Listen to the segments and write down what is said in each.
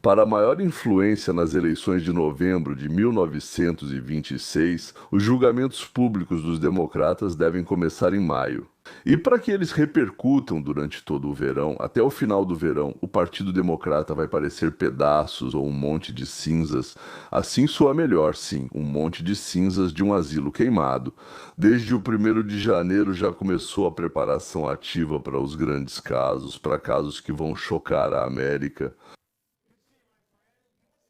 Para a maior influência nas eleições de novembro de 1926, os julgamentos públicos dos democratas devem começar em maio. E para que eles repercutam durante todo o verão, até o final do verão, o Partido Democrata vai parecer pedaços ou um monte de cinzas. Assim soa melhor, sim, um monte de cinzas de um asilo queimado. Desde o 1º de janeiro já começou a preparação ativa para os grandes casos, para casos que vão chocar a América.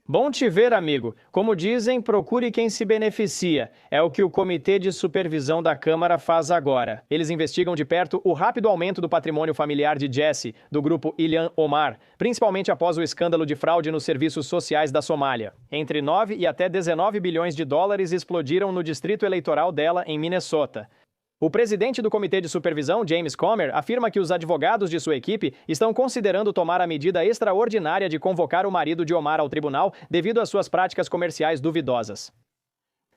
Bom te ver, amigo. Como dizem, procure quem se beneficia. É o que o Comitê de Supervisão da Câmara faz agora. Eles investigam de perto o rápido aumento do patrimônio familiar de Jesse, do grupo Ilhan Omar, principalmente após o escândalo de fraude nos serviços sociais da Somália. Entre 9 e até 19 bilhões de dólares explodiram no distrito eleitoral dela, em Minnesota. O presidente do Comitê de Supervisão, James Comer, afirma que os advogados de sua equipe estão considerando tomar a medida extraordinária de convocar o marido de Omar ao tribunal devido às suas práticas comerciais duvidosas.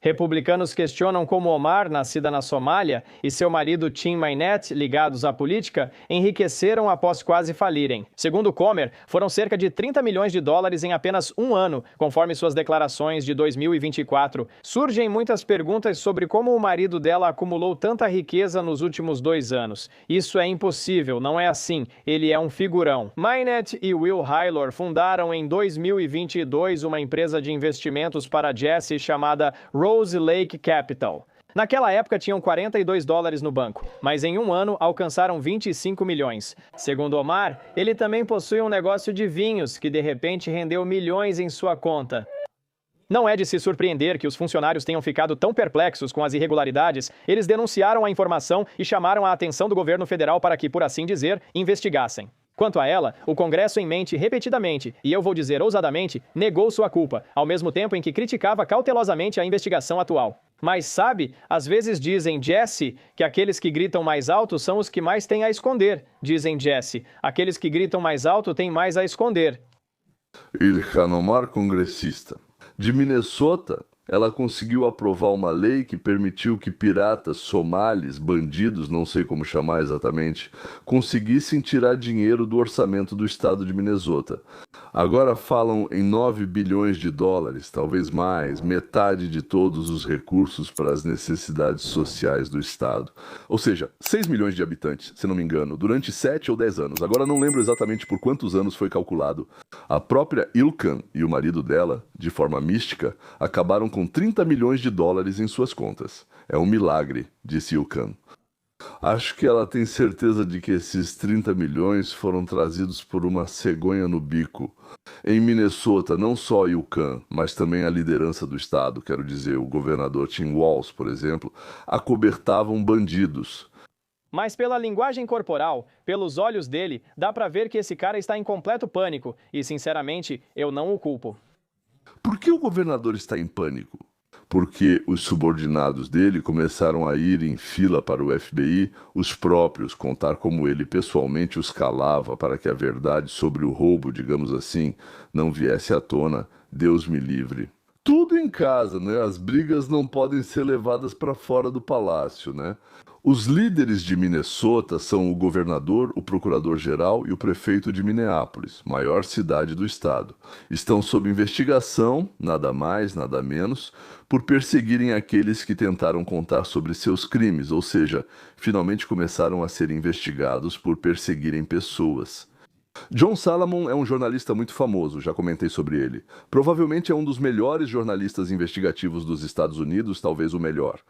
Republicanos questionam como Omar, nascida na Somália, e seu marido Tim Mainet, ligados à política, enriqueceram após quase falirem. Segundo Comer, foram cerca de 30 milhões de dólares em apenas um ano, conforme suas declarações de 2024. Surgem muitas perguntas sobre como o marido dela acumulou tanta riqueza nos últimos 2 anos. Isso é impossível, não é assim. Ele é um figurão. Mainet e Will Hylor fundaram em 2022 uma empresa de investimentos para Jesse chamada Rose Lake Capital. Naquela época tinham 42 dólares no banco, mas em um ano alcançaram 25 milhões. Segundo Omar, ele também possui um negócio de vinhos que de repente rendeu milhões em sua conta. Não é de se surpreender que os funcionários tenham ficado tão perplexos com as irregularidades. Eles denunciaram a informação e chamaram a atenção do governo federal para que, por assim dizer, investigassem. Quanto a ela, o Congresso em mente repetidamente, e eu vou dizer ousadamente, negou sua culpa, ao mesmo tempo em que criticava cautelosamente a investigação atual. Mas sabe, às vezes dizem Jesse que aqueles que gritam mais alto são os que mais têm a esconder. Dizem Jesse, aqueles que gritam mais alto têm mais a esconder. Ilhan Omar, congressista. De Minnesota, ela conseguiu aprovar uma lei que permitiu que piratas, somalis, bandidos, não sei como chamar exatamente, conseguissem tirar dinheiro do orçamento do estado de Minnesota. Agora falam em 9 bilhões de dólares, talvez mais, metade de todos os recursos para as necessidades sociais do estado. Ou seja, 6 milhões de habitantes, se não me engano, durante 7 ou 10 anos. Agora não lembro exatamente por quantos anos foi calculado. A própria Ilhan e o marido dela, de forma mística, acabaram com 30 milhões de dólares em suas contas. É um milagre, disse Ilhan. Acho que ela tem certeza de que esses 30 milhões foram trazidos por uma cegonha no bico. Em Minnesota, não só Ilhan, mas também a liderança do estado, quero dizer, o governador Tim Walz, por exemplo, acobertavam bandidos. Mas pela linguagem corporal, pelos olhos dele, dá pra ver que esse cara está em completo pânico. E, sinceramente, eu não o culpo. Por que o governador está em pânico? Porque os subordinados dele começaram a ir em fila para o FBI, os próprios contar como ele pessoalmente os calava para que a verdade sobre o roubo, digamos assim, não viesse à tona. Deus me livre. Tudo em casa, né? As brigas não podem ser levadas para fora do palácio, né? Os líderes de Minnesota são o governador, o procurador-geral e o prefeito de Minneapolis, maior cidade do estado. Estão sob investigação, nada mais, nada menos, por perseguirem aqueles que tentaram contar sobre seus crimes, ou seja, finalmente começaram a ser investigados por perseguirem pessoas. John Salomon é um jornalista muito famoso, já comentei sobre ele. Provavelmente é um dos melhores jornalistas investigativos dos Estados Unidos, talvez o melhor.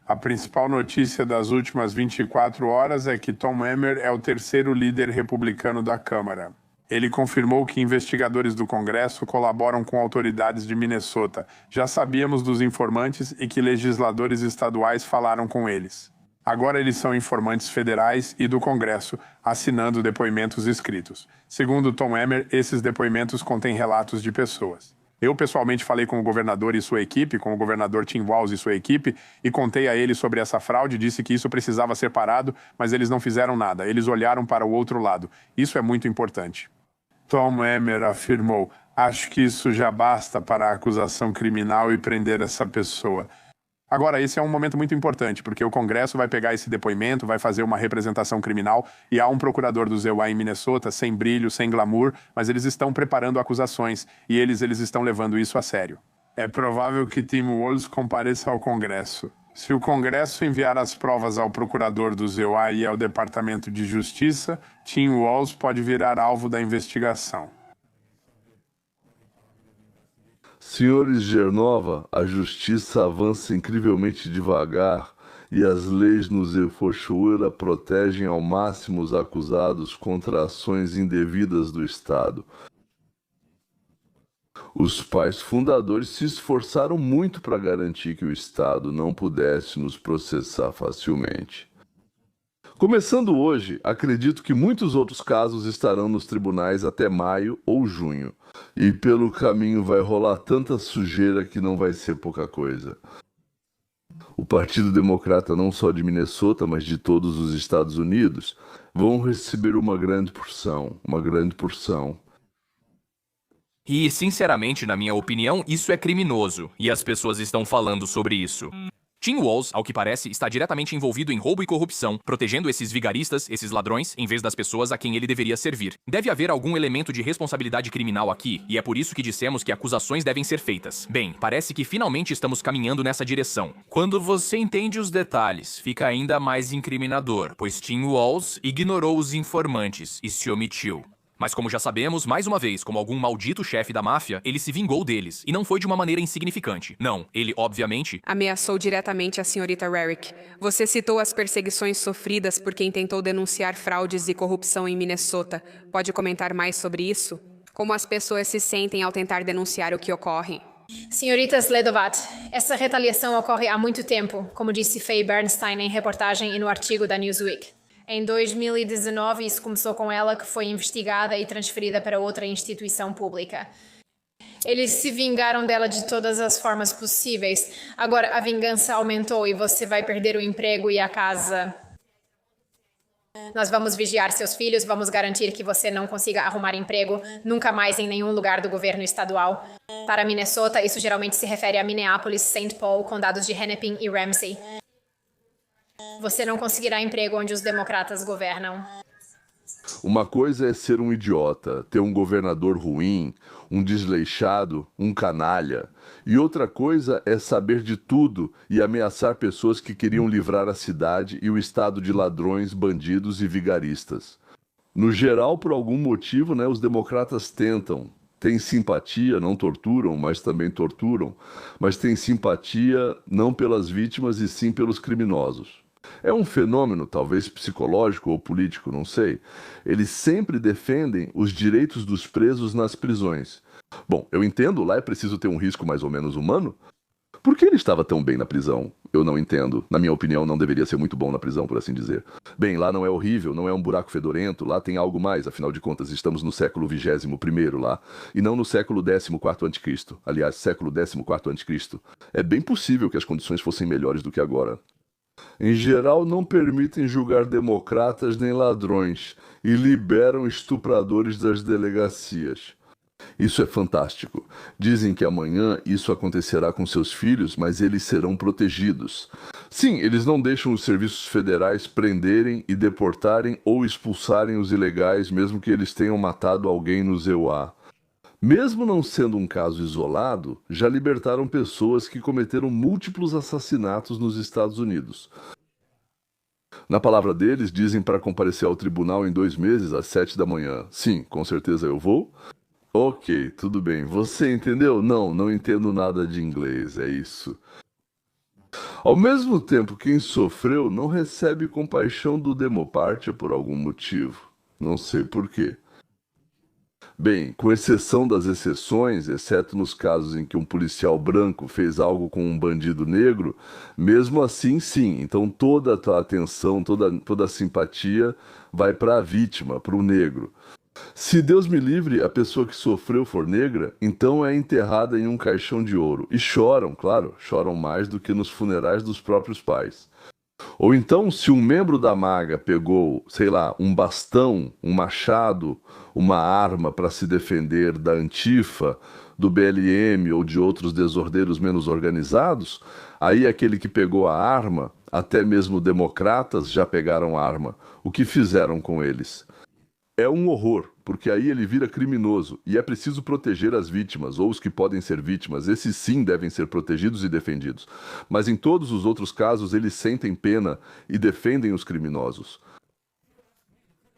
A principal notícia das últimas 24 horas é que Tom Emmer é o terceiro líder republicano da Câmara. Ele confirmou que investigadores do Congresso colaboram com autoridades de Minnesota. Já sabíamos dos informantes e que legisladores estaduais falaram com eles. Agora eles são informantes federais e do Congresso, assinando depoimentos escritos. Segundo Tom Emmer, esses depoimentos contêm relatos de pessoas. Eu pessoalmente falei com o governador e sua equipe, com o governador Tim Walz e sua equipe, e contei a ele sobre essa fraude, disse que isso precisava ser parado, mas eles não fizeram nada, eles olharam para o outro lado. Isso é muito importante. Tom Emmer afirmou, acho que isso já basta para a acusação criminal e prender essa pessoa. Agora, esse é um momento muito importante, porque o Congresso vai pegar esse depoimento, vai fazer uma representação criminal, e há um procurador do ZEUA em Minnesota, sem brilho, sem glamour, mas eles estão preparando acusações, e eles estão levando isso a sério. É provável que Tim Walz compareça ao Congresso. Se o Congresso enviar as provas ao procurador do ZEUA e ao Departamento de Justiça, Tim Walz pode virar alvo da investigação. Senhores Gernova, a justiça avança incrivelmente devagar e as leis no Zefoshura protegem ao máximo os acusados contra ações indevidas do Estado. Os pais fundadores se esforçaram muito para garantir que o Estado não pudesse nos processar facilmente. Começando hoje, acredito que muitos outros casos estarão nos tribunais até maio ou junho. E pelo caminho vai rolar tanta sujeira que não vai ser pouca coisa. O Partido Democrata, não só de Minnesota, mas de todos os Estados Unidos, vão receber uma grande porção. E, sinceramente, na minha opinião, isso é criminoso, e as pessoas estão falando sobre isso. Tim Walz, ao que parece, está diretamente envolvido em roubo e corrupção, protegendo esses vigaristas, esses ladrões, em vez das pessoas a quem ele deveria servir. Deve haver algum elemento de responsabilidade criminal aqui, e é por isso que dissemos que acusações devem ser feitas. Bem, parece que finalmente estamos caminhando nessa direção. Quando você entende os detalhes, fica ainda mais incriminador, pois Tim Walz ignorou os informantes e se omitiu. Mas como já sabemos, mais uma vez, como algum maldito chefe da máfia, ele se vingou deles, e não foi de uma maneira insignificante. Não, ele, obviamente... Ameaçou diretamente a senhorita Rarick. Você citou as perseguições sofridas por quem tentou denunciar fraudes e corrupção em Minnesota. Pode comentar mais sobre isso? Como as pessoas se sentem ao tentar denunciar o que ocorre? Senhorita Sledovat, essa retaliação ocorre há muito tempo, como disse Faye Bernstein em reportagem e no artigo da Newsweek. Em 2019, isso começou com ela, que foi investigada e transferida para outra instituição pública. Eles se vingaram dela de todas as formas possíveis. Agora a vingança aumentou e você vai perder o emprego e a casa. Nós vamos vigiar seus filhos, vamos garantir que você não consiga arrumar emprego nunca mais em nenhum lugar do governo estadual. Para Minnesota, isso geralmente se refere a Minneapolis, St. Paul, condados de Hennepin e Ramsey. Você não conseguirá emprego onde os democratas governam. Uma coisa é ser um idiota, ter um governador ruim, um desleixado, um canalha. E outra coisa é saber de tudo e ameaçar pessoas que queriam livrar a cidade e o estado de ladrões, bandidos e vigaristas. No geral, por algum motivo, os democratas tentam. Têm simpatia, não torturam, mas também torturam. Mas têm simpatia não pelas vítimas e sim pelos criminosos. É um fenômeno, talvez psicológico ou político, não sei. Eles sempre defendem os direitos dos presos nas prisões. Bom, eu entendo, lá é preciso ter um risco mais ou menos humano. Por que ele estava tão bem na prisão? Eu não entendo. Na minha opinião, não deveria ser muito bom na prisão, por assim dizer. Bem, lá não é horrível, não é um buraco fedorento, lá tem algo mais, afinal de contas, estamos no século 21º lá, e não no século 14º a.C. Aliás, século 14º a.C. É bem possível que as condições fossem melhores do que agora. Em geral, não permitem julgar democratas nem ladrões e liberam estupradores das delegacias. Isso é fantástico. Dizem que amanhã isso acontecerá com seus filhos, mas eles serão protegidos. Sim, eles não deixam os serviços federais prenderem e deportarem ou expulsarem os ilegais, mesmo que eles tenham matado alguém no ZEUA. Mesmo não sendo um caso isolado, já libertaram pessoas que cometeram múltiplos assassinatos nos Estados Unidos. Na palavra deles, dizem para comparecer ao tribunal em 2 meses, às 7 da manhã. Sim, com certeza eu vou. Ok, tudo bem. Você entendeu? Não entendo nada de inglês, é isso. Ao mesmo tempo, quem sofreu não recebe compaixão do Demopártia por algum motivo. Não sei por quê. Bem, com exceção das exceções, exceto nos casos em que um policial branco fez algo com um bandido negro, mesmo assim, sim. Então toda a atenção, toda a simpatia vai para a vítima, para o negro. Se Deus me livre, a pessoa que sofreu for negra, então é enterrada em um caixão de ouro. E choram, claro, choram mais do que nos funerais dos próprios pais. Ou então, se um membro da MAGA pegou, sei lá, um bastão, um machado, uma arma para se defender da Antifa, do BLM ou de outros desordeiros menos organizados, aí aquele que pegou a arma, até mesmo democratas já pegaram arma. O que fizeram com eles? É um horror, porque aí ele vira criminoso e é preciso proteger as vítimas ou os que podem ser vítimas. Esses sim devem ser protegidos e defendidos. Mas em todos os outros casos eles sentem pena e defendem os criminosos.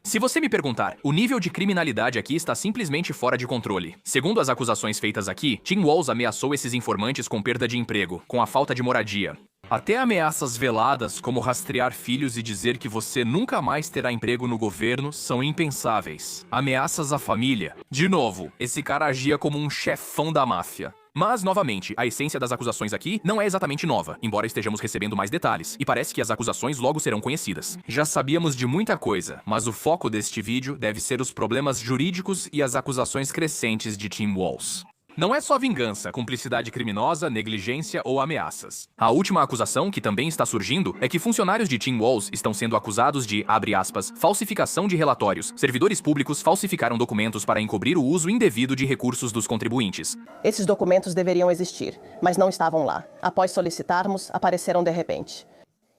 Se você me perguntar, o nível de criminalidade aqui está simplesmente fora de controle. Segundo as acusações feitas aqui, Tim Walz ameaçou esses informantes com perda de emprego, com a falta de moradia. Até ameaças veladas, como rastrear filhos e dizer que você nunca mais terá emprego no governo, são impensáveis. Ameaças à família. De novo, esse cara agia como um chefão da máfia. Mas, novamente, a essência das acusações aqui não é exatamente nova, embora estejamos recebendo mais detalhes, e parece que as acusações logo serão conhecidas. Já sabíamos de muita coisa, mas o foco deste vídeo deve ser os problemas jurídicos e as acusações crescentes de Tim Walz. Não é só vingança, cumplicidade criminosa, negligência ou ameaças. A última acusação, que também está surgindo, é que funcionários de Tim Walz estão sendo acusados de, abre aspas, falsificação de relatórios. Servidores públicos falsificaram documentos para encobrir o uso indevido de recursos dos contribuintes. Esses documentos deveriam existir, mas não estavam lá. Após solicitarmos, apareceram de repente.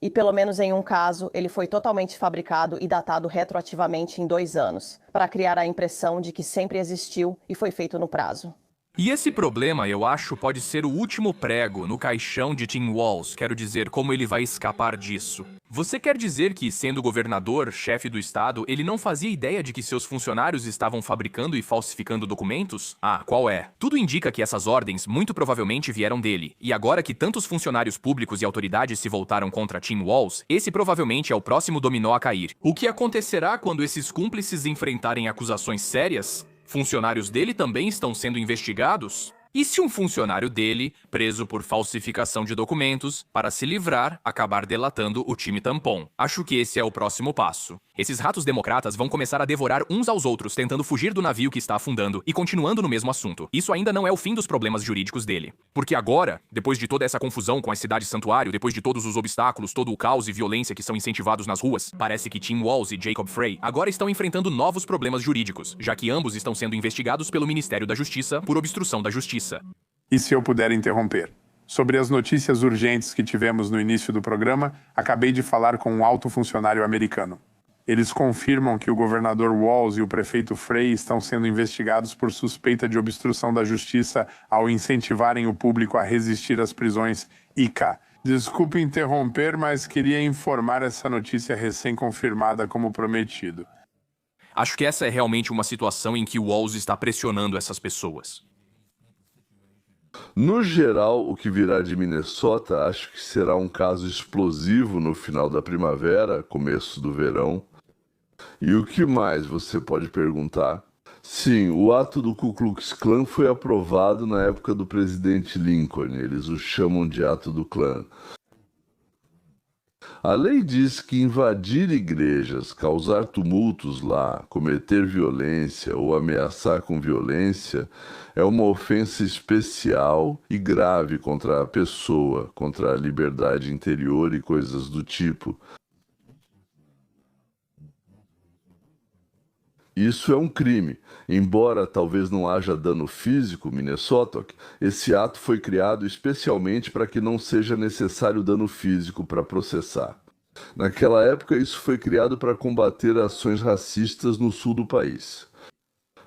E pelo menos em um caso, ele foi totalmente fabricado e datado retroativamente em 2 anos, para criar a impressão de que sempre existiu e foi feito no prazo. E esse problema, eu acho, pode ser o último prego no caixão de Tim Walz. Quero dizer, como ele vai escapar disso. Você quer dizer que, sendo governador, chefe do estado, ele não fazia ideia de que seus funcionários estavam fabricando e falsificando documentos? Ah, qual é? Tudo indica que essas ordens muito provavelmente vieram dele. E agora que tantos funcionários públicos e autoridades se voltaram contra Tim Walz, esse provavelmente é o próximo dominó a cair. O que acontecerá quando esses cúmplices enfrentarem acusações sérias? Funcionários dele também estão sendo investigados? E se um funcionário dele, preso por falsificação de documentos, para se livrar, acabar delatando o time tampon? Acho que esse é o próximo passo. Esses ratos democratas vão começar a devorar uns aos outros, tentando fugir do navio que está afundando e continuando no mesmo assunto. Isso ainda não é o fim dos problemas jurídicos dele. Porque agora, depois de toda essa confusão com as cidades santuário, depois de todos os obstáculos, todo o caos e violência que são incentivados nas ruas, parece que Tim Walz e Jacob Frey agora estão enfrentando novos problemas jurídicos, já que ambos estão sendo investigados pelo Ministério da Justiça por obstrução da justiça. E se eu puder interromper? Sobre as notícias urgentes que tivemos no início do programa, acabei de falar com um alto funcionário americano. Eles confirmam que o governador Walz e o prefeito Frey estão sendo investigados por suspeita de obstrução da justiça ao incentivarem o público a resistir às prisões ICA. Desculpe interromper, mas queria informar essa notícia recém-confirmada como prometido. Acho que essa é realmente uma situação em que o Walz está pressionando essas pessoas. No geral, o que virá de Minnesota acho que será um caso explosivo no final da primavera, começo do verão. E o que mais você pode perguntar? Sim, o ato do Ku Klux Klan foi aprovado na época do presidente Lincoln. Eles o chamam de ato do Klan. A lei diz que invadir igrejas, causar tumultos lá, cometer violência ou ameaçar com violência é uma ofensa especial e grave contra a pessoa, contra a liberdade interior e coisas do tipo. Isso é um crime. Embora talvez não haja dano físico, Minnesota, esse ato foi criado especialmente para que não seja necessário dano físico para processar. Naquela época, isso foi criado para combater ações racistas no sul do país.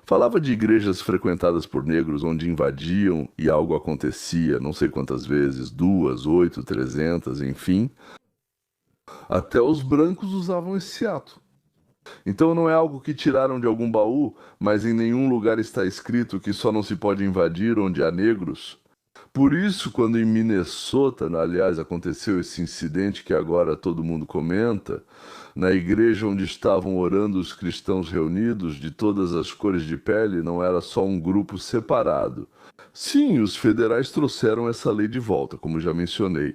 Falava de igrejas frequentadas por negros onde invadiam e algo acontecia, não sei quantas vezes, 2, 8, 300, enfim. Até os brancos usavam esse ato. Então não é algo que tiraram de algum baú, mas em nenhum lugar está escrito que só não se pode invadir onde há negros. Por isso, quando em Minnesota, aliás, aconteceu esse incidente que agora todo mundo comenta, na igreja onde estavam orando os cristãos reunidos de todas as cores de pele, não era só um grupo separado. Sim, os federais trouxeram essa lei de volta, como já mencionei.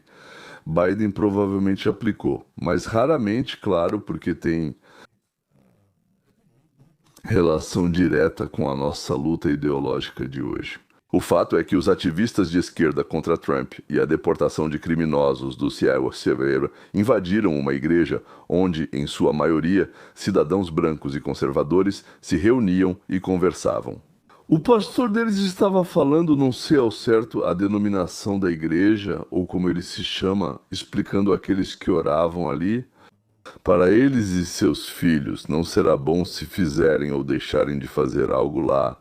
Biden provavelmente aplicou, mas raramente, claro, porque tem relação direta com a nossa luta ideológica de hoje. O fato é que os ativistas de esquerda contra Trump e a deportação de criminosos do Cierre Severo invadiram uma igreja onde, em sua maioria, cidadãos brancos e conservadores se reuniam e conversavam. O pastor deles estava falando, não sei ao certo a denominação da igreja, ou como ele se chama, explicando àqueles que oravam ali. Para eles e seus filhos não será bom se fizerem ou deixarem de fazer algo lá.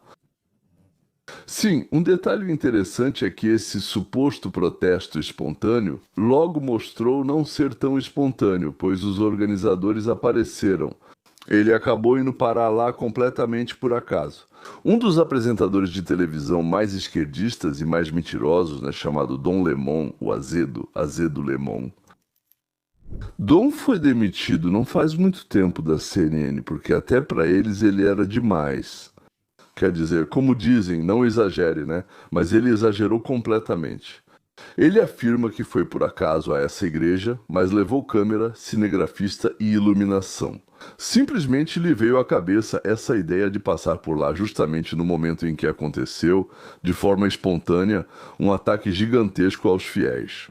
Sim, um detalhe interessante é que esse suposto protesto espontâneo logo mostrou não ser tão espontâneo, pois os organizadores apareceram. Ele acabou indo parar lá completamente por acaso. Um dos apresentadores de televisão mais esquerdistas e mais mentirosos, chamado Don Lemon, o Azedo Lemon. Dom foi demitido não faz muito tempo da CNN, porque até para eles ele era demais. Quer dizer, como dizem, não exagere, Mas ele exagerou completamente. Ele afirma que foi por acaso a essa igreja, mas levou câmera, cinegrafista e iluminação. Simplesmente lhe veio à cabeça essa ideia de passar por lá justamente no momento em que aconteceu, de forma espontânea, um ataque gigantesco aos fiéis.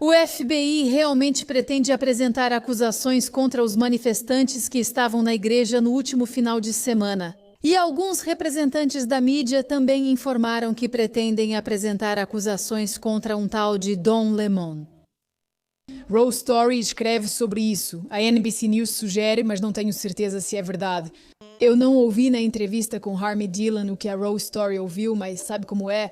O FBI realmente pretende apresentar acusações contra os manifestantes que estavam na igreja no último final de semana. E alguns representantes da mídia também informaram que pretendem apresentar acusações contra um tal de Don Lemon. Rose Story escreve sobre isso. A NBC News sugere, mas não tenho certeza se é verdade. Eu não ouvi na entrevista com Harmy Dillon o que a Rose Story ouviu, mas sabe como é?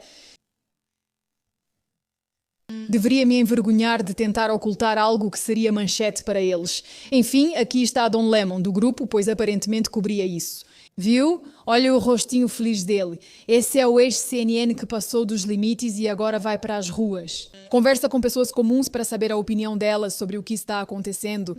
Deveria me envergonhar de tentar ocultar algo que seria manchete para eles. Enfim, aqui está Don Lemon do grupo, pois aparentemente cobria isso. Viu? Olha o rostinho feliz dele. Esse é o ex-CNN que passou dos limites e agora vai para as ruas. Conversa com pessoas comuns para saber a opinião delas sobre o que está acontecendo.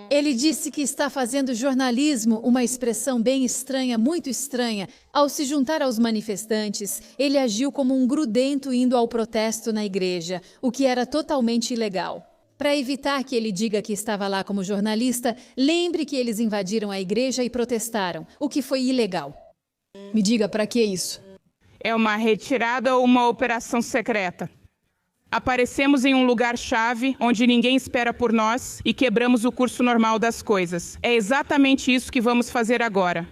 Ele disse que está fazendo jornalismo, uma expressão bem estranha, muito estranha. Ao se juntar aos manifestantes, ele agiu como um grudento indo ao protesto na igreja, o que era totalmente ilegal. Para evitar que ele diga que estava lá como jornalista, lembre que eles invadiram a igreja e protestaram, o que foi ilegal. Me diga, para que isso? É uma retirada ou uma operação secreta? Aparecemos em um lugar-chave onde ninguém espera por nós e quebramos o curso normal das coisas. É exatamente isso que vamos fazer agora.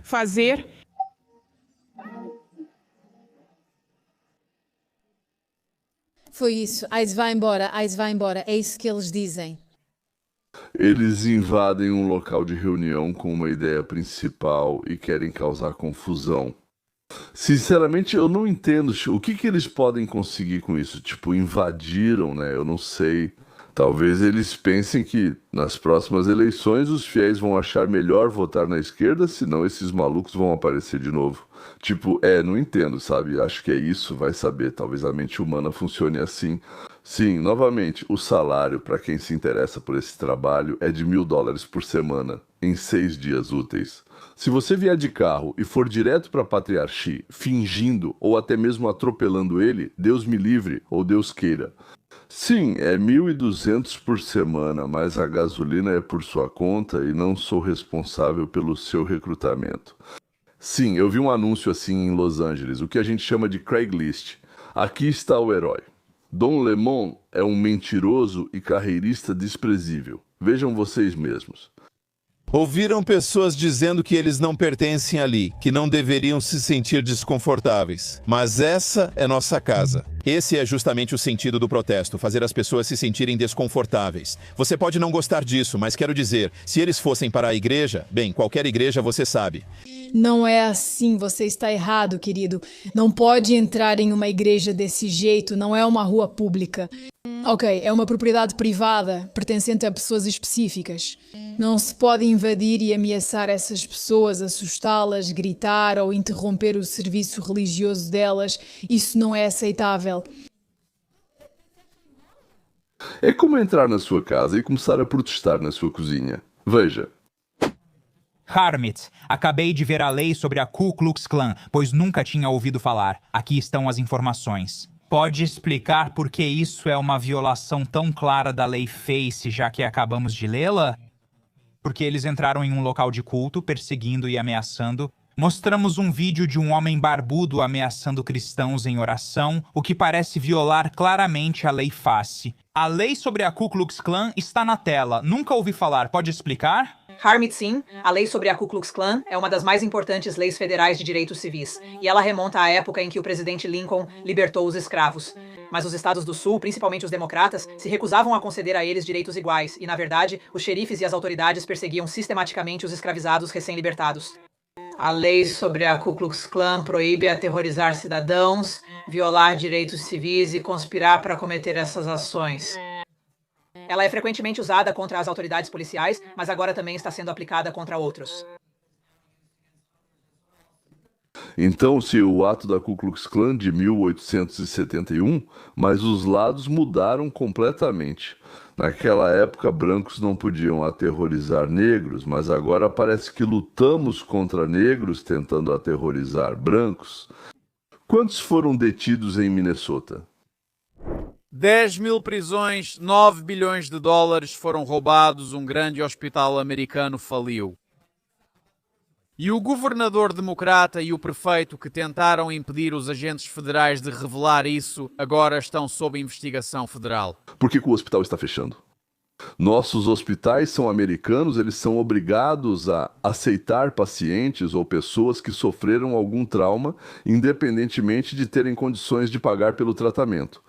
Foi isso. Ais vai embora. É isso que eles dizem. Eles invadem um local de reunião com uma ideia principal e querem causar confusão. Sinceramente, eu não entendo o que eles podem conseguir com isso. Tipo, invadiram, Eu não sei. Talvez eles pensem que nas próximas eleições os fiéis vão achar melhor votar na esquerda, senão esses malucos vão aparecer de novo. Tipo, não entendo, sabe? Acho que é isso, vai saber. Talvez a mente humana funcione assim. Sim, novamente, o salário para quem se interessa por esse trabalho é de $1.000 por semana, em 6 dias úteis. Se você vier de carro e for direto para Patriarchi, fingindo ou até mesmo atropelando ele, Deus me livre ou Deus queira. Sim, é 1.200 por semana, mas a gasolina é por sua conta e não sou responsável pelo seu recrutamento. Sim, eu vi um anúncio assim em Los Angeles, o que a gente chama de Craigslist. Aqui está o herói. Don Lemon é um mentiroso e carreirista desprezível. Vejam vocês mesmos. Ouviram pessoas dizendo que eles não pertencem ali, que não deveriam se sentir desconfortáveis. Mas essa é nossa casa. Esse é justamente o sentido do protesto, fazer as pessoas se sentirem desconfortáveis. Você pode não gostar disso, mas quero dizer, se eles fossem para a igreja, bem, qualquer igreja você sabe. Não é assim, você está errado, querido. Não pode entrar em uma igreja desse jeito, não é uma rua pública. Ok, é uma propriedade privada, pertencente a pessoas específicas. Não se pode invadir e ameaçar essas pessoas, assustá-las, gritar ou interromper o serviço religioso delas. Isso não é aceitável. É como entrar na sua casa e começar a protestar na sua cozinha. Veja. Harmit, acabei de ver a lei sobre a Ku Klux Klan, pois nunca tinha ouvido falar. Aqui estão as informações. Pode explicar por que isso é uma violação tão clara da lei Face, já que acabamos de lê-la? Porque eles entraram em um local de culto, perseguindo e ameaçando. Mostramos um vídeo de um homem barbudo ameaçando cristãos em oração, o que parece violar claramente a lei FACE. A lei sobre a Ku Klux Klan está na tela. Nunca ouvi falar. Pode explicar? Harmit, sim. A lei sobre a Ku Klux Klan é uma das mais importantes leis federais de direitos civis, e ela remonta à época em que o presidente Lincoln libertou os escravos. Mas os estados do Sul, principalmente os democratas, se recusavam a conceder a eles direitos iguais, e, na verdade, os xerifes e as autoridades perseguiam sistematicamente os escravizados recém-libertados. A lei sobre a Ku Klux Klan proíbe aterrorizar cidadãos, violar direitos civis e conspirar para cometer essas ações. Ela é frequentemente usada contra as autoridades policiais, mas agora também está sendo aplicada contra outros. Então, se o ato da Ku Klux Klan de 1871, mas os lados mudaram completamente. Naquela época, brancos não podiam aterrorizar negros, mas agora parece que lutamos contra negros tentando aterrorizar brancos. Quantos foram detidos em Minnesota? 10.000 prisões, 9 bilhões de dólares foram roubados, um grande hospital americano faliu. E o governador democrata e o prefeito que tentaram impedir os agentes federais de revelar isso agora estão sob investigação federal. Por que o hospital está fechando? Nossos hospitais são americanos, eles são obrigados a aceitar pacientes ou pessoas que sofreram algum trauma, independentemente de terem condições de pagar pelo tratamento.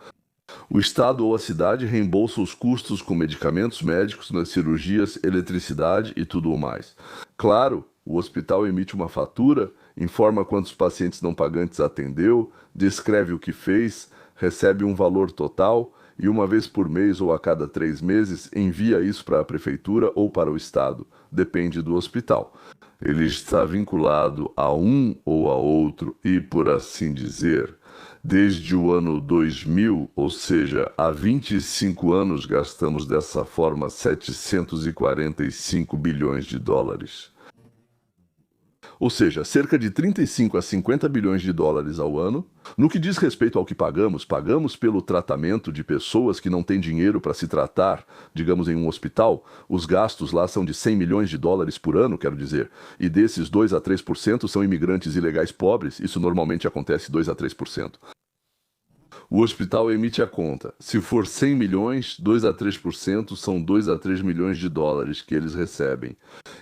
O estado ou a cidade reembolsa os custos com medicamentos médicos, nas cirurgias, eletricidade e tudo o mais. Claro, o hospital emite uma fatura, informa quantos pacientes não pagantes atendeu, descreve o que fez, recebe um valor total e uma vez por mês ou a cada 3 meses envia isso para a prefeitura ou para o estado, depende do hospital. Ele está vinculado a um ou a outro e, por assim dizer, desde o ano 2000, ou seja, há 25 anos gastamos dessa forma 745 bilhões de dólares. Ou seja, cerca de 35 a 50 bilhões de dólares ao ano. No que diz respeito ao que pagamos pelo tratamento de pessoas que não têm dinheiro para se tratar, digamos em um hospital. Os gastos lá são de 100 milhões de dólares por ano, quero dizer. E desses 2 a 3% são imigrantes ilegais pobres, isso normalmente acontece 2 a 3%. O hospital emite a conta. Se for 100 milhões, 2 a 3% são 2 a 3 milhões de dólares que eles recebem.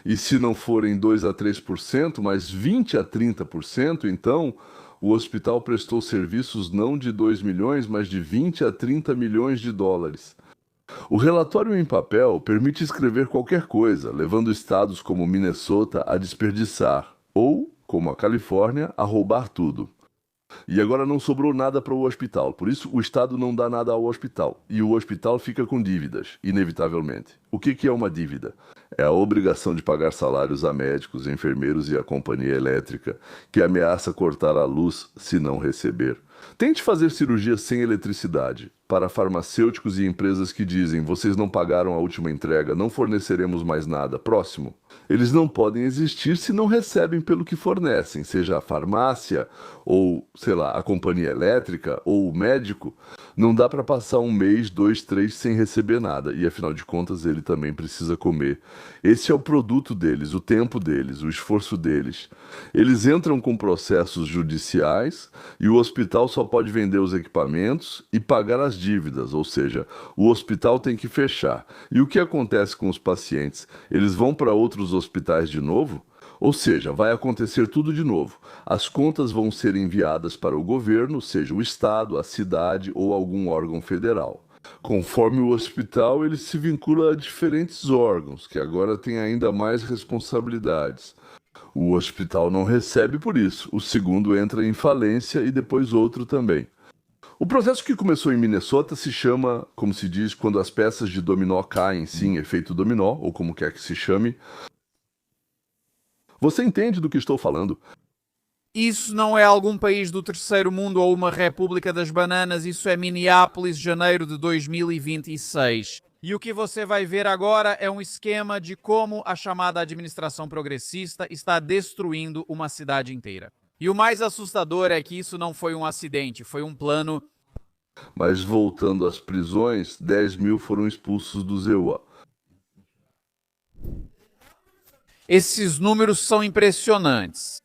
E se não forem 2 a 3%, mas 20 a 30%, então o hospital prestou serviços não de 2 milhões, mas de 20 a 30 milhões de dólares. O relatório em papel permite escrever qualquer coisa, levando estados como Minnesota a desperdiçar, ou, como a Califórnia, a roubar tudo. E agora não sobrou nada para o hospital, por isso o Estado não dá nada ao hospital. E o hospital fica com dívidas, inevitavelmente. O que é uma dívida? É a obrigação de pagar salários a médicos, enfermeiros e a companhia elétrica, que ameaça cortar a luz se não receber. Tente fazer cirurgia sem eletricidade. Para farmacêuticos e empresas que dizem vocês não pagaram a última entrega, não forneceremos mais nada. Próximo. Eles não podem existir se não recebem pelo que fornecem, seja a farmácia, ou, sei lá, a companhia elétrica, ou o médico. Não dá para passar 1 mês, 2, 3 sem receber nada, e afinal de contas ele também precisa comer. Esse é o produto deles, o tempo deles, o esforço deles. Eles entram com processos judiciais e o hospital só pode vender os equipamentos e pagar as dívidas, ou seja, o hospital tem que fechar. E o que acontece com os pacientes? Eles vão para outros hospitais de novo? Ou seja, vai acontecer tudo de novo. As contas vão ser enviadas para o governo, seja o estado, a cidade ou algum órgão federal. Conforme o hospital, ele se vincula a diferentes órgãos, que agora têm ainda mais responsabilidades. O hospital não recebe por isso, o segundo entra em falência e depois outro também. O processo que começou em Minnesota se chama, como se diz, quando as peças de dominó caem, sim, efeito dominó, ou como quer que se chame. Você entende do que estou falando? Isso não é algum país do terceiro mundo ou uma república das bananas, isso é Minneapolis, janeiro de 2026. E o que você vai ver agora é um esquema de como a chamada administração progressista está destruindo uma cidade inteira. E o mais assustador é que isso não foi um acidente, foi um plano. Mas voltando às prisões, 10.000 foram expulsos do ZEUA. Esses números são impressionantes.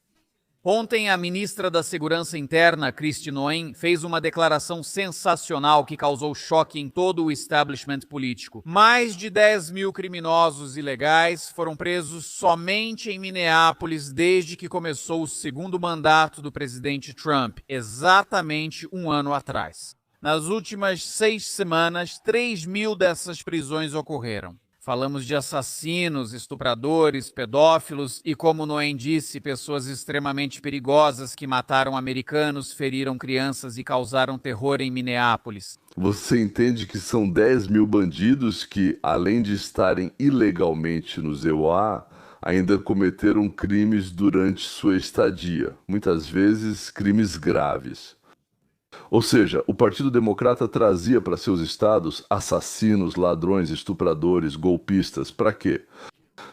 Ontem, a ministra da Segurança Interna, Kristi Noem, fez uma declaração sensacional que causou choque em todo o establishment político. Mais de 10 mil criminosos ilegais foram presos somente em Minneapolis desde que começou o segundo mandato do presidente Trump, exatamente um ano atrás. Nas últimas 6 semanas, 3 mil dessas prisões ocorreram. Falamos de assassinos, estupradores, pedófilos e, como Noem disse, pessoas extremamente perigosas que mataram americanos, feriram crianças e causaram terror em Minneapolis. Você entende que são 10 mil bandidos que, além de estarem ilegalmente no EUA, ainda cometeram crimes durante sua estadia, muitas vezes crimes graves. Ou seja, o Partido Democrata trazia para seus estados assassinos, ladrões, estupradores, golpistas. Para quê?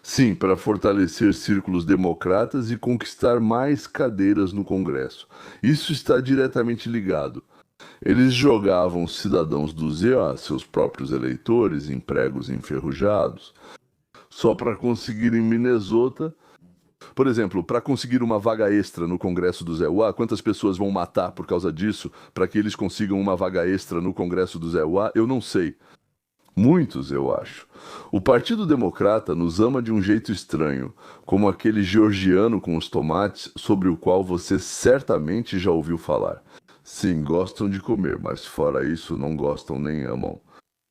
Sim, para fortalecer círculos democratas e conquistar mais cadeiras no Congresso. Isso está diretamente ligado. Eles jogavam os cidadãos do ZEA, seus próprios eleitores, em pregos enferrujados, só para conseguir em Minnesota. Por exemplo, para conseguir uma vaga extra no Congresso do ZEUA, quantas pessoas vão matar por causa disso para que eles consigam uma vaga extra no Congresso do ZEUA? Eu não sei. Muitos, eu acho. O Partido Democrata nos ama de um jeito estranho, como aquele georgiano com os tomates sobre o qual você certamente já ouviu falar. Sim, gostam de comer, mas fora isso não gostam nem amam.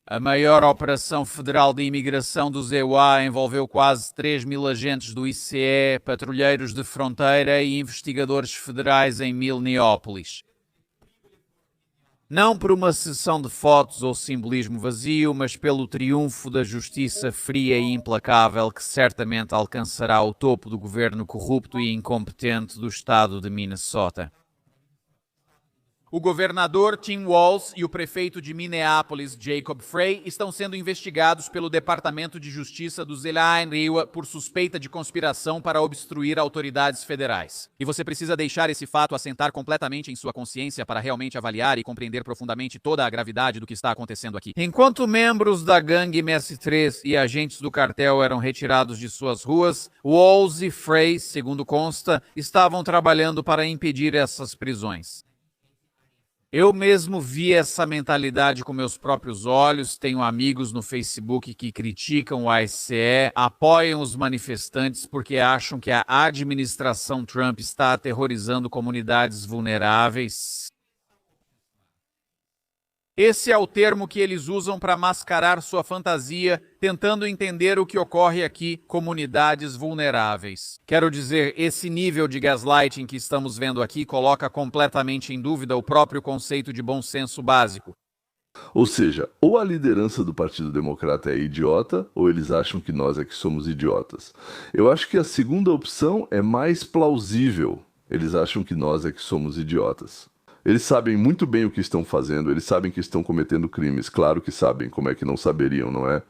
A maior operação federal de imigração do ZEUA envolveu quase 3 mil agentes do ICE, patrulheiros de fronteira e investigadores federais em Minneapolis. Não por uma sessão de fotos ou simbolismo vazio, mas pelo triunfo da justiça fria e implacável que certamente alcançará o topo do governo corrupto e incompetente do estado de Minnesota. O governador Tim Walz e o prefeito de Minneapolis, Jacob Frey, estão sendo investigados pelo Departamento de Justiça do ZEUA por suspeita de conspiração para obstruir autoridades federais. E você precisa deixar esse fato assentar completamente em sua consciência para realmente avaliar e compreender profundamente toda a gravidade do que está acontecendo aqui. Enquanto membros da gangue MS-3 e agentes do cartel eram retirados de suas ruas, Walz e Frey, segundo consta, estavam trabalhando para impedir essas prisões. Eu mesmo vi essa mentalidade com meus próprios olhos, tenho amigos no Facebook que criticam o ICE, apoiam os manifestantes porque acham que a administração Trump está aterrorizando comunidades vulneráveis. Esse é o termo que eles usam para mascarar sua fantasia, tentando entender o que ocorre aqui, comunidades vulneráveis. Quero dizer, esse nível de gaslighting que estamos vendo aqui coloca completamente em dúvida o próprio conceito de bom senso básico. Ou seja, ou a liderança do Partido Democrata é idiota, ou eles acham que nós é que somos idiotas. Eu acho que a segunda opção é mais plausível. Eles acham que nós é que somos idiotas. Eles sabem muito bem o que estão fazendo, eles sabem que estão cometendo crimes. Claro que sabem, como é que não saberiam, não é?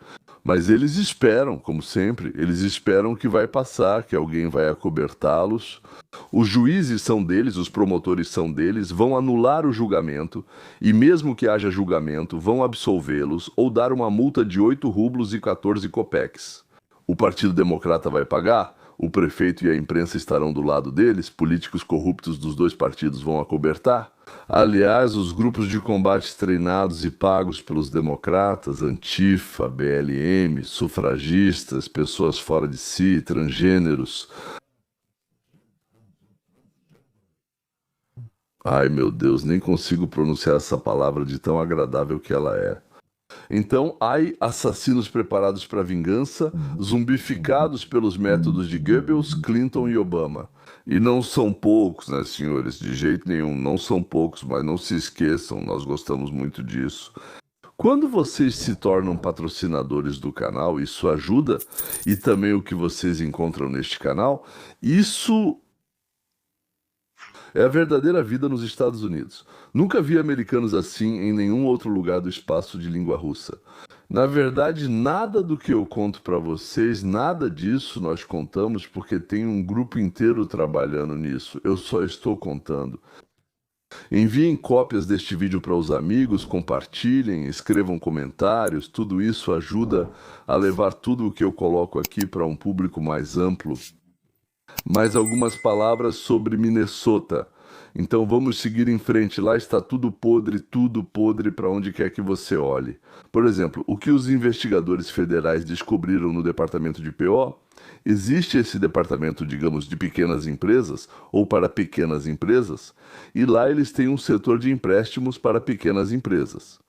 Mas eles esperam, como sempre, eles esperam que vai passar, que alguém vai acobertá-los. Os juízes são deles, os promotores são deles, vão anular o julgamento e mesmo que haja julgamento, vão absolvê-los ou dar uma multa de 8 rublos e 14 copeques. O Partido Democrata vai pagar? O prefeito e a imprensa estarão do lado deles, políticos corruptos dos dois partidos vão acobertar. Aliás, os grupos de combate treinados e pagos pelos democratas, Antifa, BLM, sufragistas, pessoas fora de si, transgêneros. Ai meu Deus, nem consigo pronunciar essa palavra de tão agradável que ela é. Então, há assassinos preparados para vingança, zumbificados pelos métodos de Goebbels, Clinton e Obama. E não são poucos, né, senhores? De jeito nenhum, não são poucos, mas não se esqueçam, nós gostamos muito disso. Quando vocês se tornam patrocinadores do canal, isso ajuda, e também o que vocês encontram neste canal, isso é a verdadeira vida nos Estados Unidos. Nunca vi americanos assim em nenhum outro lugar do espaço de língua russa. Na verdade, nada do que eu conto para vocês, nada disso nós contamos porque tem um grupo inteiro trabalhando nisso. Eu só estou contando. Enviem cópias deste vídeo para os amigos, compartilhem, escrevam comentários. Tudo isso ajuda a levar tudo o que eu coloco aqui para um público mais amplo. Mais algumas palavras sobre Minnesota. Então vamos seguir em frente. Lá está tudo podre para onde quer que você olhe. Por exemplo, o que os investigadores federais descobriram no departamento de PO? Existe esse departamento, digamos, de pequenas empresas ou para pequenas empresas, e lá eles têm um setor de empréstimos para pequenas empresas.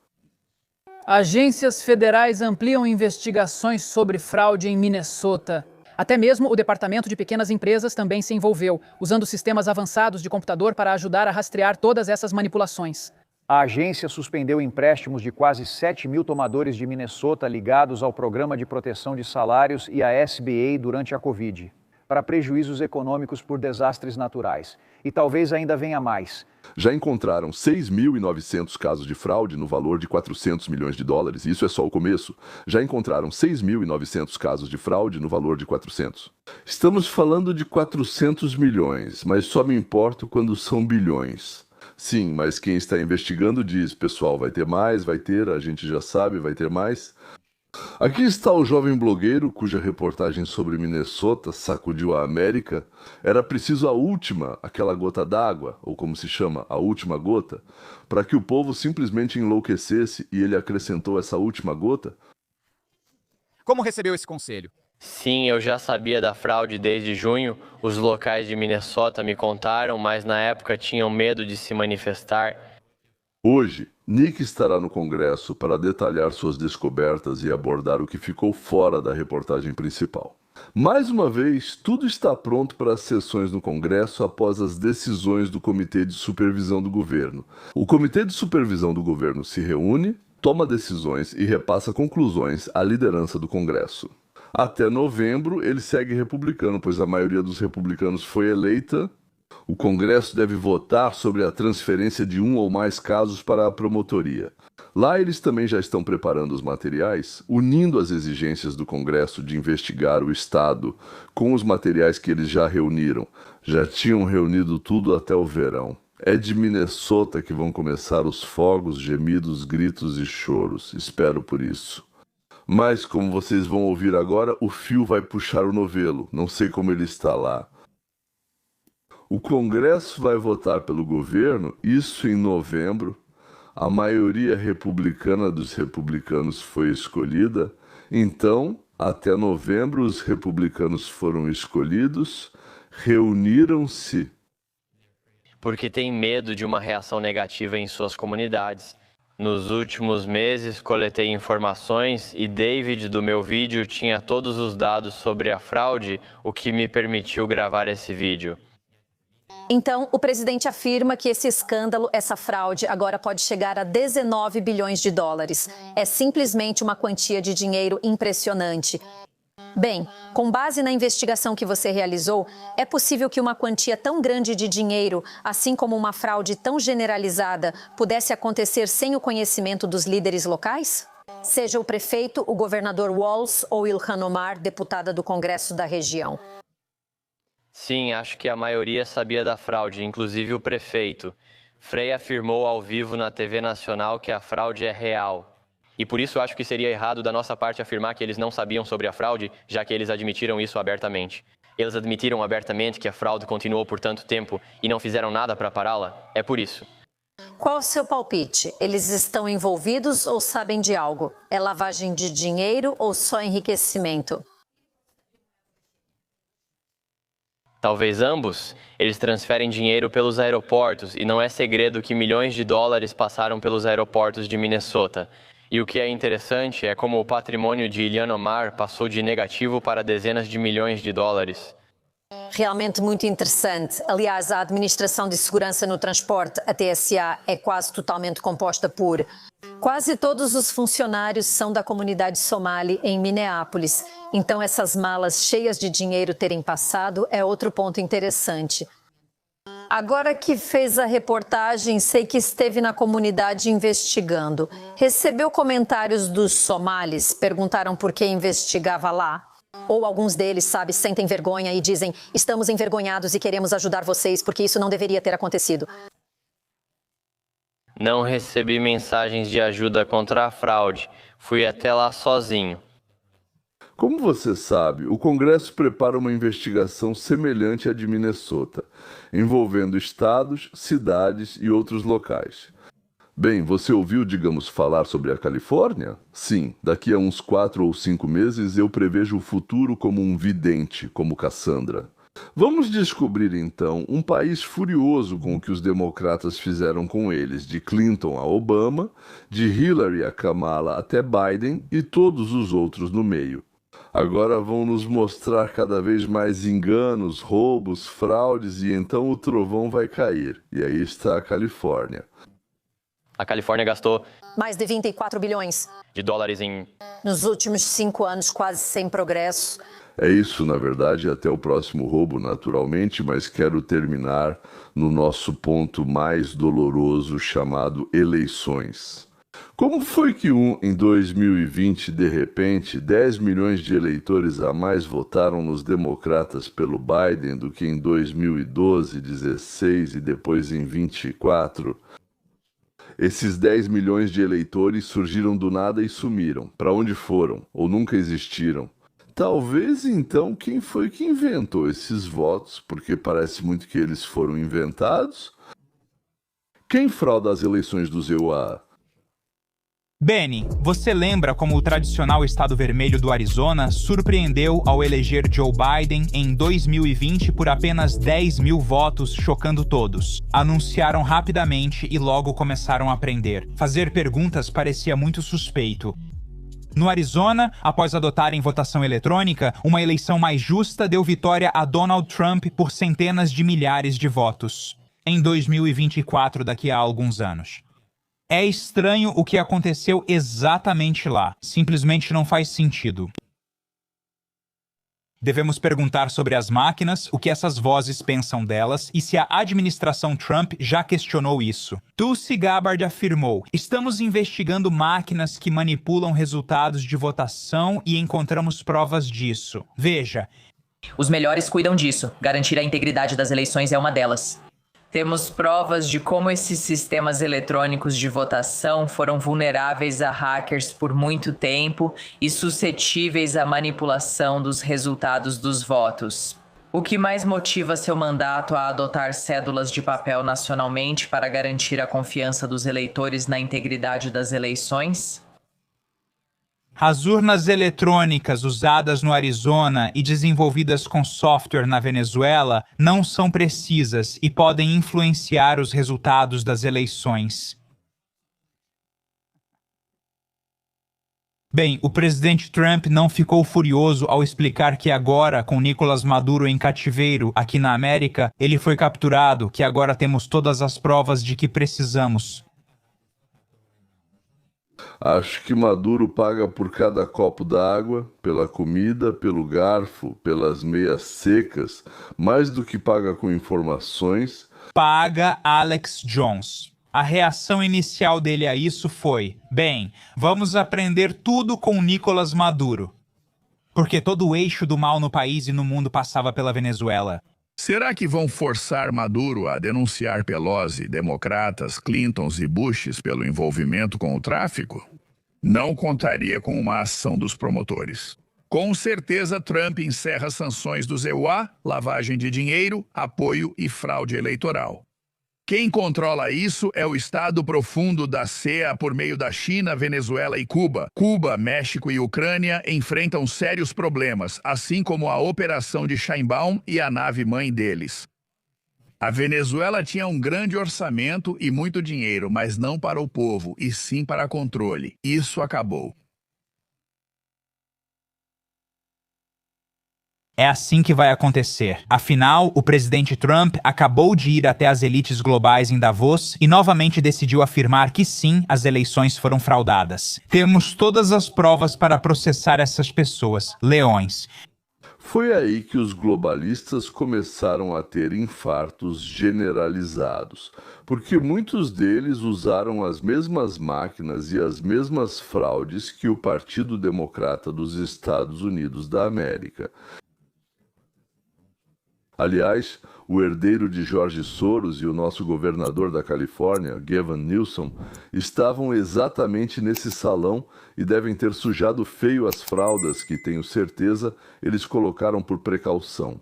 Agências federais ampliam investigações sobre fraude em Minnesota. Até mesmo o Departamento de Pequenas Empresas também se envolveu, usando sistemas avançados de computador para ajudar a rastrear todas essas manipulações. A agência suspendeu empréstimos de quase 7 mil tomadores de Minnesota ligados ao Programa de Proteção de Salários e à SBA durante a Covid, para prejuízos econômicos por desastres naturais. E talvez ainda venha mais. Já encontraram 6.900 casos de fraude no valor de 400 milhões de dólares. Isso é só o começo. Já encontraram 6.900 casos de fraude no valor de 400. Estamos falando de 400 milhões, mas só me importo quando são bilhões. Sim, mas quem está investigando diz, pessoal, vai ter mais, vai ter, a gente já sabe, vai ter mais. Aqui está o jovem blogueiro cuja reportagem sobre Minnesota sacudiu a América. Era preciso a última, aquela gota d'água, ou como se chama, a última gota, para que o povo simplesmente enlouquecesse, e ele acrescentou essa última gota. Como recebeu esse conselho? Sim, eu já sabia da fraude desde junho. Os locais de Minnesota me contaram, mas na época tinham medo de se manifestar. Hoje, Nick estará no Congresso para detalhar suas descobertas e abordar o que ficou fora da reportagem principal. Mais uma vez, tudo está pronto para as sessões no Congresso após as decisões do Comitê de Supervisão do Governo. O Comitê de Supervisão do Governo se reúne, toma decisões e repassa conclusões à liderança do Congresso. Até novembro, ele segue republicano, pois a maioria dos republicanos foi eleita. O Congresso deve votar sobre a transferência de um ou mais casos para a promotoria. Lá eles também já estão preparando os materiais, unindo as exigências do Congresso de investigar o Estado com os materiais que eles já reuniram. Já tinham reunido tudo até o verão. É de Minnesota que vão começar os fogos, gemidos, gritos e choros. Espero por isso. Mas, como vocês vão ouvir agora, o fio vai puxar o novelo. Não sei como ele está lá. O Congresso vai votar pelo governo, isso em novembro. A maioria republicana dos republicanos foi escolhida. Então, até novembro, os republicanos foram escolhidos, reuniram-se. Porque tem medo de uma reação negativa em suas comunidades. Nos últimos meses, coletei informações e David, do meu vídeo, tinha todos os dados sobre a fraude, o que me permitiu gravar esse vídeo. Então, o presidente afirma que esse escândalo, essa fraude, agora pode chegar a 19 bilhões de dólares. É simplesmente uma quantia de dinheiro impressionante. Bem, com base na investigação que você realizou, é possível que uma quantia tão grande de dinheiro, assim como uma fraude tão generalizada, pudesse acontecer sem o conhecimento dos líderes locais? Seja o prefeito, o governador Walz ou Ilhan Omar, deputada do Congresso da região. Sim, acho que a maioria sabia da fraude, inclusive o prefeito. Frey afirmou ao vivo na TV Nacional que a fraude é real. E por isso acho que seria errado da nossa parte afirmar que eles não sabiam sobre a fraude, já que eles admitiram isso abertamente. Eles admitiram abertamente que a fraude continuou por tanto tempo e não fizeram nada para pará-la. É por isso. Qual o seu palpite? Eles estão envolvidos ou sabem de algo? É lavagem de dinheiro ou só enriquecimento? Talvez ambos. Eles transferem dinheiro pelos aeroportos e não é segredo que milhões de dólares passaram pelos aeroportos de Minnesota. E o que é interessante é como o patrimônio de Ilhan Omar passou de negativo para dezenas de milhões de dólares. Realmente muito interessante. Aliás, a Administração de Segurança no Transporte, a TSA, é quase totalmente composta por... Quase todos os funcionários são da comunidade somali em Minneapolis. Então, essas malas cheias de dinheiro terem passado é outro ponto interessante. Agora que fez a reportagem, sei que esteve na comunidade investigando. Recebeu comentários dos somalis? Perguntaram por que investigava lá? Ou alguns deles, sabe, sentem vergonha e dizem: estamos envergonhados e queremos ajudar vocês porque isso não deveria ter acontecido. Não recebi mensagens de ajuda contra a fraude. Fui até lá sozinho. Como você sabe, o Congresso prepara uma investigação semelhante à de Minnesota, envolvendo estados, cidades e outros locais. Bem, você ouviu, digamos, falar sobre a Califórnia? Sim, daqui a uns 4 ou 5 meses eu prevejo o futuro como um vidente, como Cassandra. Vamos descobrir então um país furioso com o que os democratas fizeram com eles, de Clinton a Obama, de Hillary a Kamala até Biden e todos os outros no meio. Agora vão nos mostrar cada vez mais enganos, roubos, fraudes e então o trovão vai cair. E aí está a Califórnia. A Califórnia gastou Mais de 24 bilhões. de dólares em... Nos últimos 5 anos, quase sem progresso. É isso, na verdade, até o próximo roubo, naturalmente, mas quero terminar no nosso ponto mais doloroso chamado eleições. Como foi que em 2020, de repente, 10 milhões de eleitores a mais votaram nos democratas pelo Biden do que em 2012, 16 e depois em 24? Esses 10 milhões de eleitores surgiram do nada e sumiram. Para onde foram? Ou nunca existiram? Talvez, então, quem foi que inventou esses votos? Porque parece muito que eles foram inventados. Quem frauda as eleições dos EUA? Benny, você lembra como o tradicional Estado Vermelho do Arizona surpreendeu ao eleger Joe Biden em 2020 por apenas 10 mil votos, chocando todos? Anunciaram rapidamente e logo começaram a aprender. Fazer perguntas parecia muito suspeito. No Arizona, após adotarem votação eletrônica, uma eleição mais justa deu vitória a Donald Trump por centenas de milhares de votos. Em 2024, daqui a alguns anos. É estranho o que aconteceu exatamente lá. Simplesmente não faz sentido. Devemos perguntar sobre as máquinas, o que essas vozes pensam delas e se a administração Trump já questionou isso. Tulsi Gabbard afirmou: "Estamos investigando máquinas que manipulam resultados de votação e encontramos provas disso. Veja." Os melhores cuidam disso. Garantir a integridade das eleições é uma delas. Temos provas de como esses sistemas eletrônicos de votação foram vulneráveis a hackers por muito tempo e suscetíveis à manipulação dos resultados dos votos. O que mais motiva seu mandato a adotar cédulas de papel nacionalmente para garantir a confiança dos eleitores na integridade das eleições? As urnas eletrônicas usadas no Arizona e desenvolvidas com software na Venezuela não são precisas e podem influenciar os resultados das eleições. Bem, o presidente Trump não ficou furioso ao explicar que agora, com Nicolás Maduro em cativeiro aqui na América, ele foi capturado, que agora temos todas as provas de que precisamos. Acho que Maduro paga por cada copo d'água, pela comida, pelo garfo, pelas meias secas, mais do que paga com informações. Paga Alex Jones. A reação inicial dele a isso foi: bem, vamos aprender tudo com Nicolás Maduro. Porque todo o eixo do mal no país e no mundo passava pela Venezuela. Será que vão forçar Maduro a denunciar Pelosi, democratas, Clintons e Bushes pelo envolvimento com o tráfico? Não contaria com uma ação dos promotores. Com certeza, Trump encerra sanções dos EUA, lavagem de dinheiro, apoio e fraude eleitoral. Quem controla isso é o Estado profundo da CEA por meio da China, Venezuela e Cuba. Cuba, México e Ucrânia enfrentam sérios problemas, assim como a operação de Sheinbaum e a nave-mãe deles. A Venezuela tinha um grande orçamento e muito dinheiro, mas não para o povo, e sim para controle. Isso acabou. É assim que vai acontecer. Afinal, o presidente Trump acabou de ir até as elites globais em Davos e novamente decidiu afirmar que sim, as eleições foram fraudadas. Temos todas as provas para processar essas pessoas, leões. Foi aí que os globalistas começaram a ter infartos generalizados, porque muitos deles usaram as mesmas máquinas e as mesmas fraudes que o Partido Democrata dos Estados Unidos da América. Aliás, o herdeiro de George Soros e o nosso governador da Califórnia, Gavin Newsom, estavam exatamente nesse salão e devem ter sujado feio as fraldas que, tenho certeza, eles colocaram por precaução.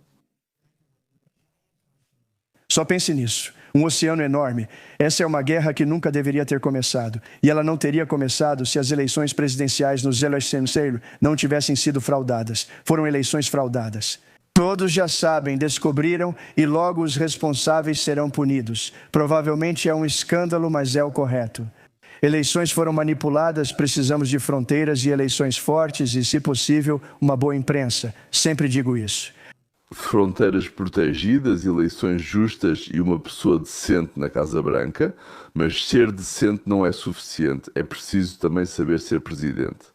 Só pense nisso. Um oceano enorme. Essa é uma guerra que nunca deveria ter começado. E ela não teria começado se as eleições presidenciais no Zelensky não tivessem sido fraudadas. Foram eleições fraudadas. Todos já sabem, descobriram e logo os responsáveis serão punidos. Provavelmente é um escândalo, mas é o correto. Eleições foram manipuladas, precisamos de fronteiras e eleições fortes e, se possível, uma boa imprensa. Sempre digo isso. Fronteiras protegidas, eleições justas e uma pessoa decente na Casa Branca, mas ser decente não é suficiente, é preciso também saber ser presidente.